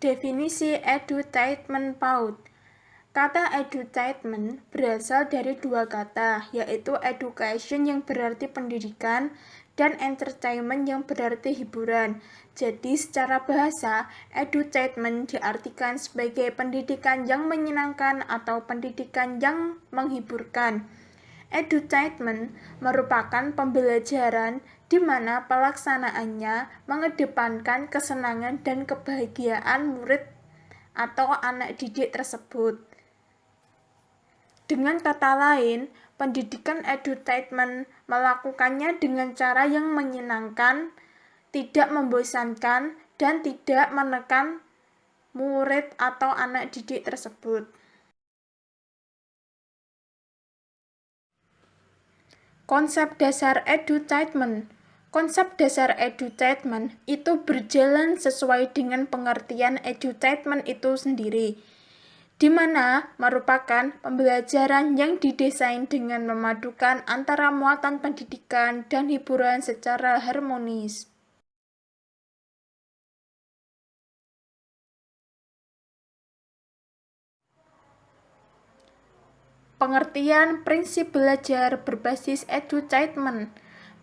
Definisi edutainment PAUD. Kata edutainment berasal dari dua kata, yaitu education yang berarti pendidikan dan entertainment yang berarti hiburan. Jadi secara bahasa, edutainment diartikan sebagai pendidikan yang menyenangkan atau pendidikan yang menghiburkan. Edutainment merupakan pembelajaran di mana pelaksanaannya mengedepankan kesenangan dan kebahagiaan murid atau anak didik tersebut. Dengan kata lain, pendidikan edutainment melakukannya dengan cara yang menyenangkan, tidak membosankan, dan tidak menekan murid atau anak didik tersebut. Konsep dasar edutainment. Konsep dasar edutainment itu berjalan sesuai dengan pengertian edutainment itu sendiri, di mana merupakan pembelajaran yang didesain dengan memadukan antara muatan pendidikan dan hiburan secara harmonis. Pengertian prinsip belajar berbasis edutainment.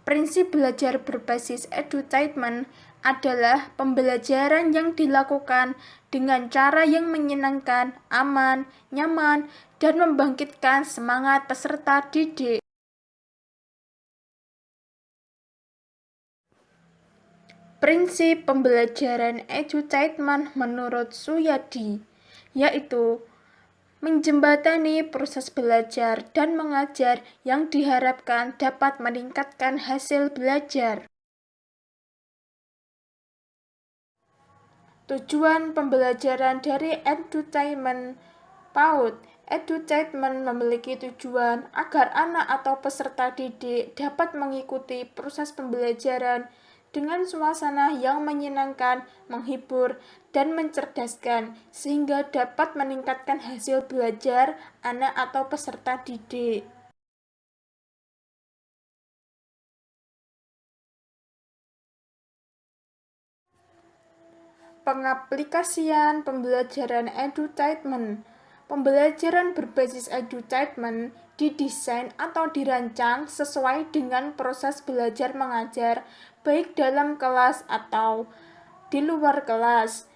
Prinsip belajar berbasis edutainment adalah pembelajaran yang dilakukan dengan cara yang menyenangkan, aman, nyaman, dan membangkitkan semangat peserta didik. Prinsip pembelajaran edutainment menurut Suyadi, yaitu menjembatani proses belajar dan mengajar yang diharapkan dapat meningkatkan hasil belajar. Tujuan pembelajaran dari edutainment PAUD. Edutainment memiliki tujuan agar anak atau peserta didik dapat mengikuti proses pembelajaran dengan suasana yang menyenangkan, menghibur, dan mencerdaskan, sehingga dapat meningkatkan hasil belajar anak atau peserta didik. Pengaplikasian pembelajaran edutainment. Pembelajaran berbasis edutainment didesain atau dirancang sesuai dengan proses belajar mengajar, baik dalam kelas atau di luar kelas.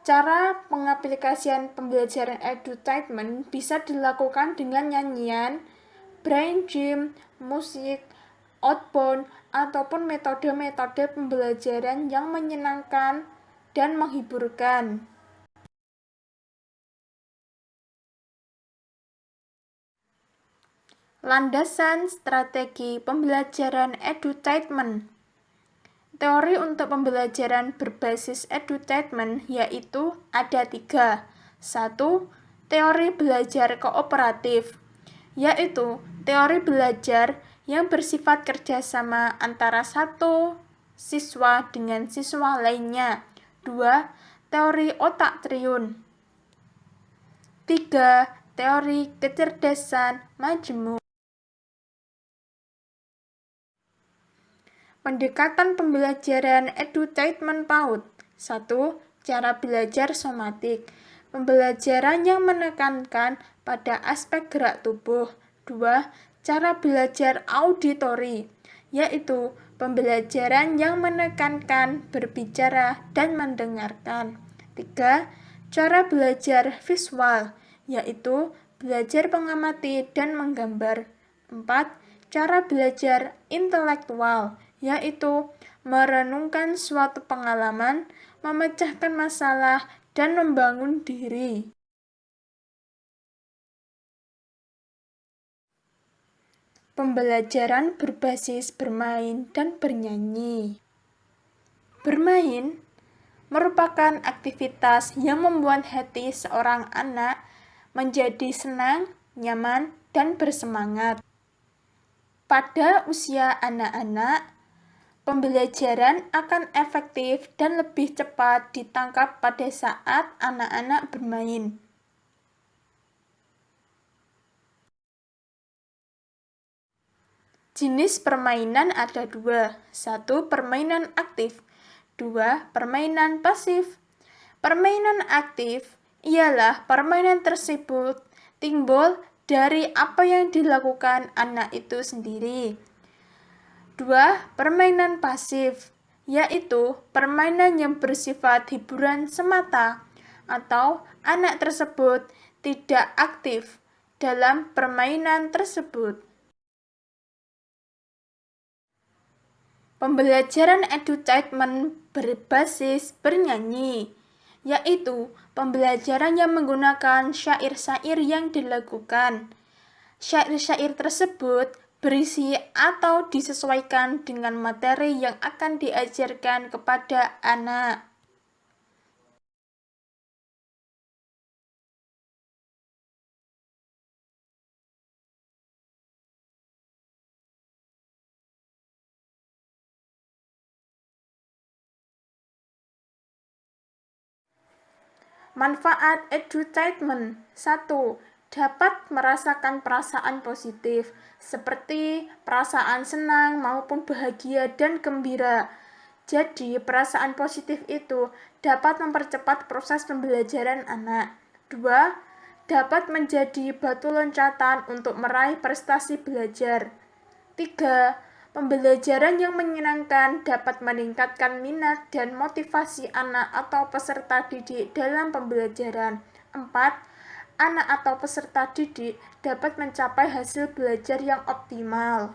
Cara pengaplikasian pembelajaran edutainment bisa dilakukan dengan nyanyian, brain gym, musik, outbound, ataupun metode-metode pembelajaran yang menyenangkan dan menghiburkan. Landasan strategi pembelajaran edutainment. Teori untuk pembelajaran berbasis edutainment yaitu ada 3. 1. Teori belajar kooperatif, yaitu teori belajar yang bersifat kerjasama antara satu siswa dengan siswa lainnya. 2. Teori otak triun. 3. Teori kecerdasan majemuk. Pendekatan pembelajaran edutainment PAUD. 1. Cara belajar somatik. Pembelajaran yang menekankan pada aspek gerak tubuh. 2. Cara belajar auditori, yaitu pembelajaran yang menekankan berbicara dan mendengarkan. 3. Cara belajar visual, yaitu belajar mengamati dan menggambar. 4. Cara belajar intelektual, yaitu merenungkan suatu pengalaman, memecahkan masalah, dan membangun diri. Pembelajaran berbasis bermain dan bernyanyi. Bermain merupakan aktivitas yang membuat hati seorang anak menjadi senang, nyaman, dan bersemangat. Pada usia anak-anak, pembelajaran akan efektif dan lebih cepat ditangkap pada saat anak-anak bermain. Jenis permainan ada 2. 1. Permainan aktif. 2. Permainan pasif. Permainan aktif ialah permainan tersebut timbul dari apa yang dilakukan anak itu sendiri. 2. Permainan pasif, yaitu permainan yang bersifat hiburan semata atau anak tersebut tidak aktif dalam permainan tersebut. Pembelajaran edutainment berbasis bernyanyi, yaitu pembelajaran yang menggunakan syair-syair yang dilakukan. Syair-syair tersebut berisi atau disesuaikan dengan materi yang akan diajarkan kepada anak. Manfaat edutainment 1. Dapat merasakan perasaan positif, seperti perasaan senang maupun bahagia dan gembira. Jadi, perasaan positif itu dapat mempercepat proses pembelajaran anak. 2. Dapat menjadi batu loncatan untuk meraih prestasi belajar. 3. Pembelajaran yang menyenangkan dapat meningkatkan minat dan motivasi anak atau peserta didik dalam pembelajaran. 4. Anak atau peserta didik dapat mencapai hasil belajar yang optimal.